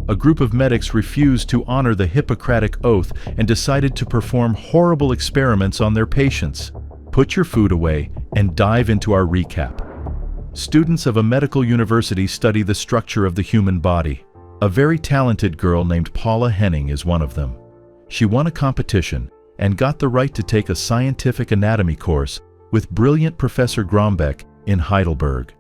A group of medics refused to honor the Hippocratic Oath and decided to perform horrible experiments on their patients. Put your food away and dive into our recap. Students of a medical university study the structure of the human body. A very talented girl named Paula Henning is one of them. She won a competition and got the right to take a scientific anatomy course with brilliant Professor Grombeck in Heidelberg.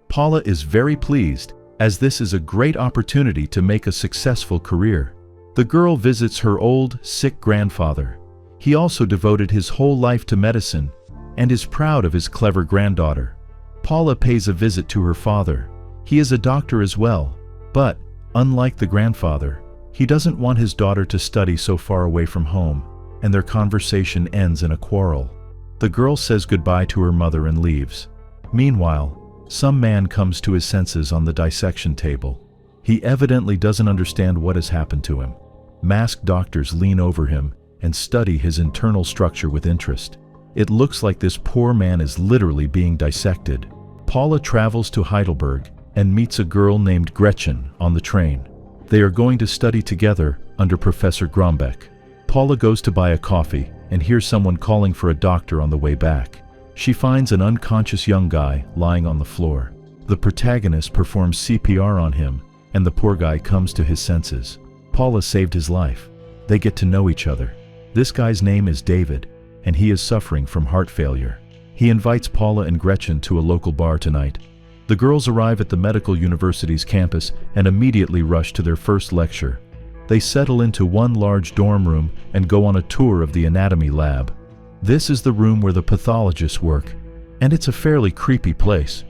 Paula is very pleased, as this is a great opportunity to make a successful career. The girl visits her old, sick grandfather. He also devoted his whole life to medicine and is proud of his clever granddaughter. Paula pays a visit to her father. He is a doctor as well, but, unlike the grandfather, he doesn't want his daughter to study so far away from home, and their conversation ends in a quarrel. The girl says goodbye to her mother and leaves. Meanwhile, some man comes to his senses on the dissection table. He evidently doesn't understand what has happened to him. Masked doctors lean over him and study his internal structure with interest. It looks like this poor man is literally being dissected. Paula travels to Heidelberg and meets a girl named Gretchen on the train. They are going to study together under Professor Grombeck. Paula goes to buy a coffee and hears someone calling for a doctor on the way back. She finds an unconscious young guy lying on the floor. The protagonist performs CPR on him, and the poor guy comes to his senses. Paula saved his life. They get to know each other. This guy's name is David, and he is suffering from heart failure. He invites Paula and Gretchen to a local bar tonight. The girls arrive at the medical university's campus and immediately rush to their first lecture. They settle into one large dorm room and go on a tour of the anatomy lab. This is the room where the pathologists work, and it's a fairly creepy place.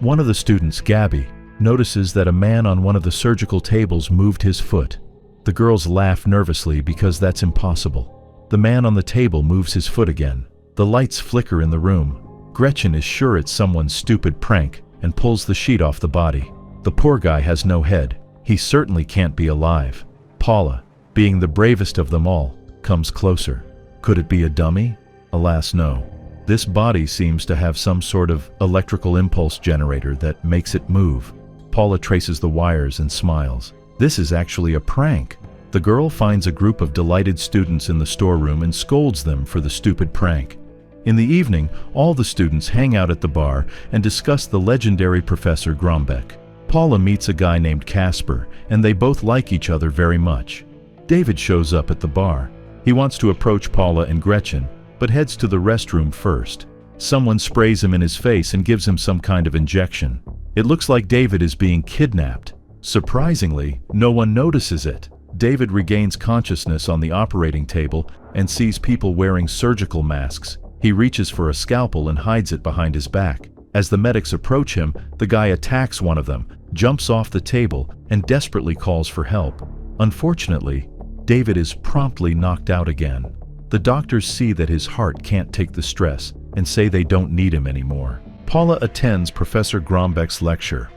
One of the students, Gabby, notices that a man on one of the surgical tables moved his foot. The girls laugh nervously because that's impossible. The man on the table moves his foot again. The lights flicker in the room. Gretchen is sure it's someone's stupid prank and pulls the sheet off the body. The poor guy has no head. He certainly can't be alive. Paula, being the bravest of them all, comes closer. Could it be a dummy? Alas, no. This body seems to have some sort of electrical impulse generator that makes it move. Paula traces the wires and smiles. This is actually a prank. The girl finds a group of delighted students in the storeroom and scolds them for the stupid prank. In the evening, all the students hang out at the bar and discuss the legendary Professor Grombeck. Paula meets a guy named Casper, and they both like each other very much. David shows up at the bar. He wants to approach Paula and Gretchen, but heads to the restroom first. Someone sprays him in his face and gives him some kind of injection. It looks like David is being kidnapped. Surprisingly, no one notices it. David regains consciousness on the operating table and sees people wearing surgical masks. He reaches for a scalpel and hides it behind his back. As the medics approach him, the guy attacks one of them, jumps off the table, and desperately calls for help. Unfortunately, David is promptly knocked out again. The doctors see that his heart can't take the stress and say they don't need him anymore. Paula attends Professor Grombeck's lecture.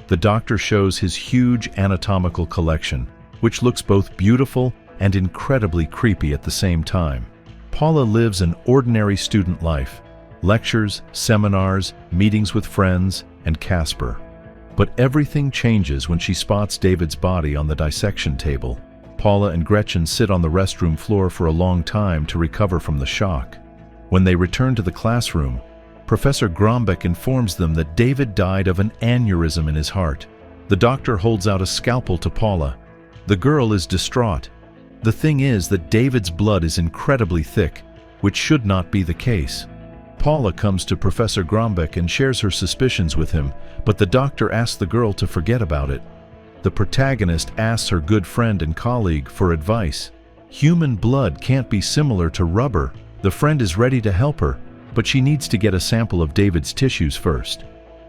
The doctor shows his huge anatomical collection, which looks both beautiful and incredibly creepy at the same time. Paula lives an ordinary student life: lectures, seminars, meetings with friends, and Casper. But everything changes when she spots David's body on the dissection table. Paula and Gretchen sit on the restroom floor for a long time to recover from the shock. When they return to the classroom, Professor Grombeck informs them that David died of an aneurysm in his heart. The doctor holds out a scalpel to Paula. The girl is distraught. The thing is that David's blood is incredibly thick, which should not be the case. Paula comes to Professor Grombeck and shares her suspicions with him, but the doctor asks the girl to forget about it. The protagonist asks her good friend and colleague for advice. Human blood can't be similar to rubber. The friend is ready to help her, but she needs to get a sample of David's tissues first.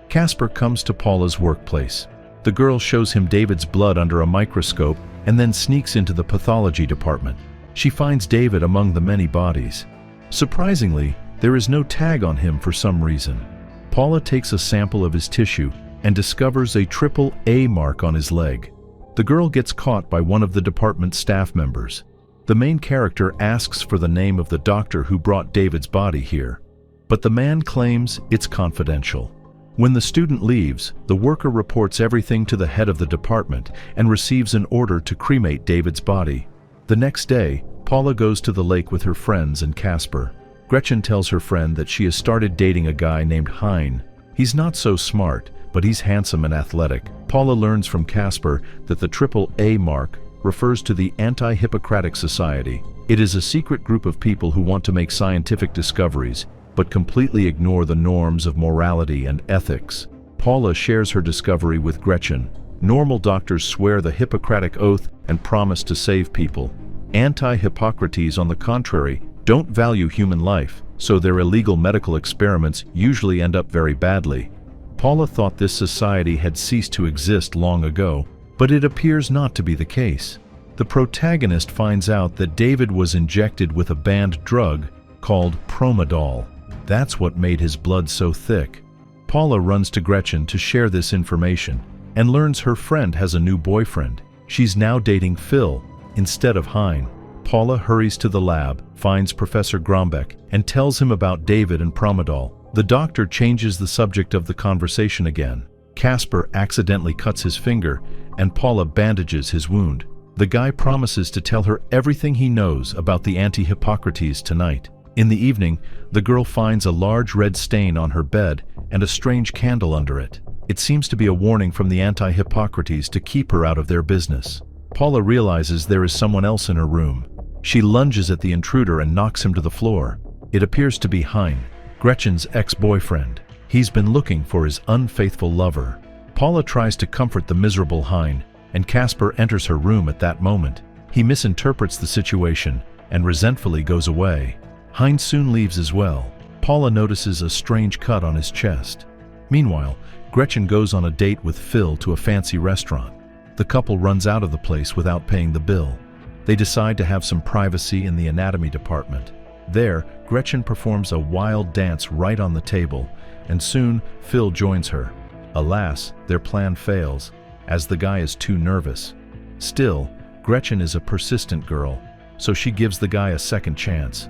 Casper comes to Paula's workplace. The girl shows him David's blood under a microscope and then sneaks into the pathology department. She finds David among the many bodies. Surprisingly, there is no tag on him for some reason. Paula takes a sample of his tissue and discovers a AAA mark on his leg. The girl gets caught by one of the department's staff members. The main character asks for the name of the doctor who brought David's body here, but the man claims it's confidential. When the student leaves, the worker reports everything to the head of the department and receives an order to cremate David's body. The next day, Paula goes to the lake with her friends and Casper. Gretchen tells her friend that she has started dating a guy named Hein. He's not so smart, but he's handsome and athletic. Paula learns from Casper that the AAA mark refers to the Anti-Hippocratic Society. It is a secret group of people who want to make scientific discoveries, but completely ignore the norms of morality and ethics. Paula shares her discovery with Gretchen. Normal doctors swear the Hippocratic Oath and promise to save people. Anti-Hippocrates, on the contrary, don't value human life, so their illegal medical experiments usually end up very badly. Paula thought this society had ceased to exist long ago, but it appears not to be the case. The protagonist finds out that David was injected with a banned drug called Promadol. That's what made his blood so thick. Paula runs to Gretchen to share this information and learns her friend has a new boyfriend. She's now dating Phil instead of Hein. Paula hurries to the lab, finds Professor Grombeck, and tells him about David and Promadol. The doctor changes the subject of the conversation again. Casper accidentally cuts his finger, and Paula bandages his wound. The guy promises to tell her everything he knows about the Anti-Hippocrates tonight. In the evening, the girl finds a large red stain on her bed and a strange candle under it. It seems to be a warning from the Anti-Hippocrates to keep her out of their business. Paula realizes there is someone else in her room. She lunges at the intruder and knocks him to the floor. It appears to be Hein, Gretchen's ex-boyfriend. He's been looking for his unfaithful lover. Paula tries to comfort the miserable Hein, and Casper enters her room at that moment. He misinterprets the situation and resentfully goes away. Hein soon leaves as well. Paula notices a strange cut on his chest. Meanwhile, Gretchen goes on a date with Phil to a fancy restaurant. The couple runs out of the place without paying the bill. They decide to have some privacy in the anatomy department. There, Gretchen performs a wild dance right on the table, and soon Phil joins her. Alas, their plan fails, as the guy is too nervous. Still, Gretchen is a persistent girl, so she gives the guy a second chance.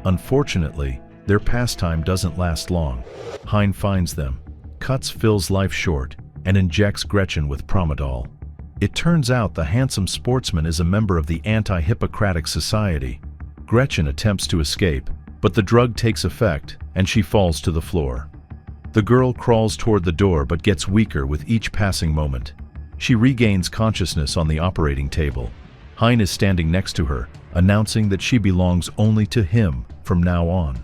Unfortunately, their pastime doesn't last long. Hein finds them, cuts Phil's life short, and injects Gretchen with Promadol. It turns out the handsome sportsman is a member of the Anti-Hippocratic Society. Gretchen attempts to escape, but the drug takes effect, and she falls to the floor. The girl crawls toward the door but gets weaker with each passing moment. She regains consciousness on the operating table. Hein is standing next to her, announcing that she belongs only to him from now on.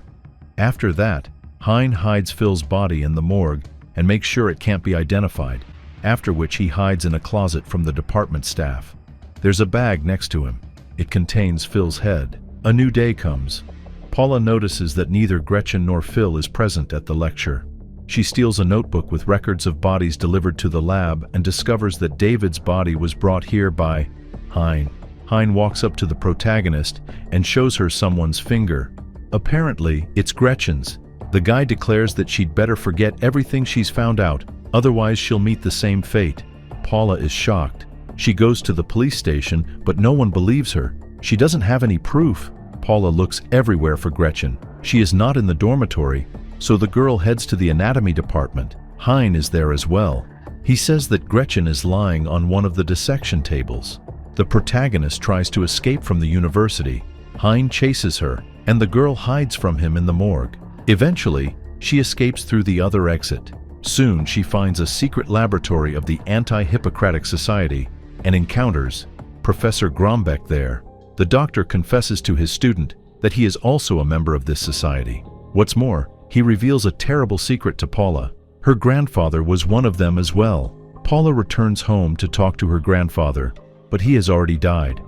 After that, Hein hides Phil's body in the morgue and makes sure it can't be identified, after which he hides in a closet from the department staff. There's a bag next to him. It contains Phil's head. A new day comes. Paula notices that neither Gretchen nor Phil is present at the lecture. She steals a notebook with records of bodies delivered to the lab and discovers that David's body was brought here by Hein. Hein walks up to the protagonist and shows her someone's finger. Apparently, it's Gretchen's. The guy declares that she'd better forget everything she's found out, otherwise she'll meet the same fate. Paula is shocked. She goes to the police station, but no one believes her. She doesn't have any proof. Paula looks everywhere for Gretchen. She is not in the dormitory, so the girl heads to the anatomy department. Hein is there as well. He says that Gretchen is lying on one of the dissection tables. The protagonist tries to escape from the university. Hein chases her, and the girl hides from him in the morgue. Eventually, she escapes through the other exit. Soon, she finds a secret laboratory of the Anti-Hippocratic Society and encounters Professor Grombeck there. The doctor confesses to his student that he is also a member of this society. What's more, he reveals a terrible secret to Paula. Her grandfather was one of them as well. Paula returns home to talk to her grandfather, but he has already died.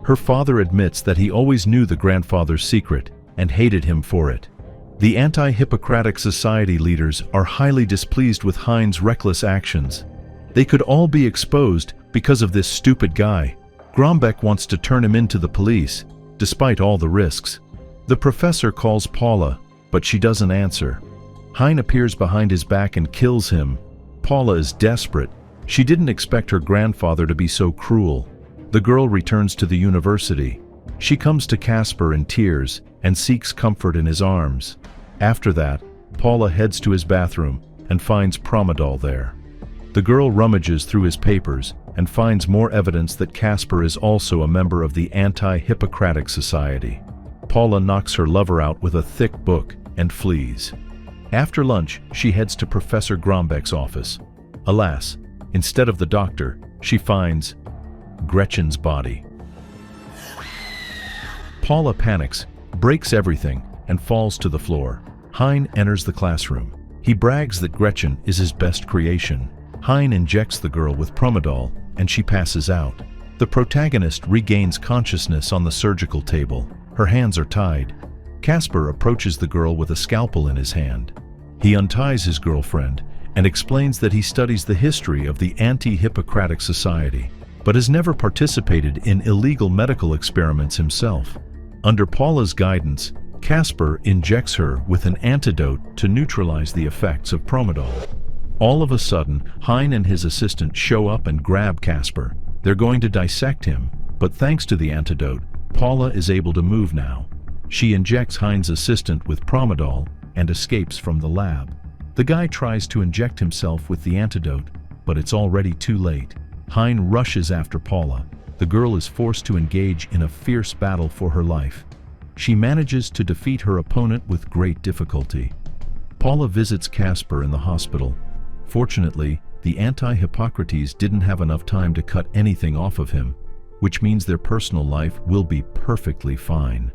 Her father admits that he always knew the grandfather's secret and hated him for it. The Anti-Hippocratic Society leaders are highly displeased with Hein's reckless actions. They could all be exposed because of this stupid guy. Grombeck wants to turn him into the police, despite all the risks. The professor calls Paula, but she doesn't answer. Hein appears behind his back and kills him. Paula is desperate. She didn't expect her grandfather to be so cruel. The girl returns to the university. She comes to Casper in tears and seeks comfort in his arms. After that, Paula heads to his bathroom and finds Promadol there. The girl rummages through his papers and finds more evidence that Casper is also a member of the Anti-Hippocratic Society. Paula knocks her lover out with a thick book and flees. After lunch, she heads to Professor Grombeck's office. Alas, instead of the doctor, she finds Gretchen's body. Paula panics, breaks everything, and falls to the floor. Hein enters the classroom. He brags that Gretchen is his best creation. Hein injects the girl with Promadol, and she passes out. The protagonist regains consciousness on the surgical table. Her hands are tied. Casper approaches the girl with a scalpel in his hand. He unties his girlfriend and explains that he studies the history of the Anti-Hippocratic Society, but has never participated in illegal medical experiments himself. Under Paula's guidance, Casper injects her with an antidote to neutralize the effects of Promadol. All of a sudden, Hein and his assistant show up and grab Casper. They're going to dissect him, but thanks to the antidote, Paula is able to move now. She injects Hein's assistant with Promadol and escapes from the lab. The guy tries to inject himself with the antidote, but it's already too late. Hein rushes after Paula. The girl is forced to engage in a fierce battle for her life. She manages to defeat her opponent with great difficulty. Paula visits Casper in the hospital. Fortunately, the anti-Hippocrates didn't have enough time to cut anything off of him, which means their personal life will be perfectly fine.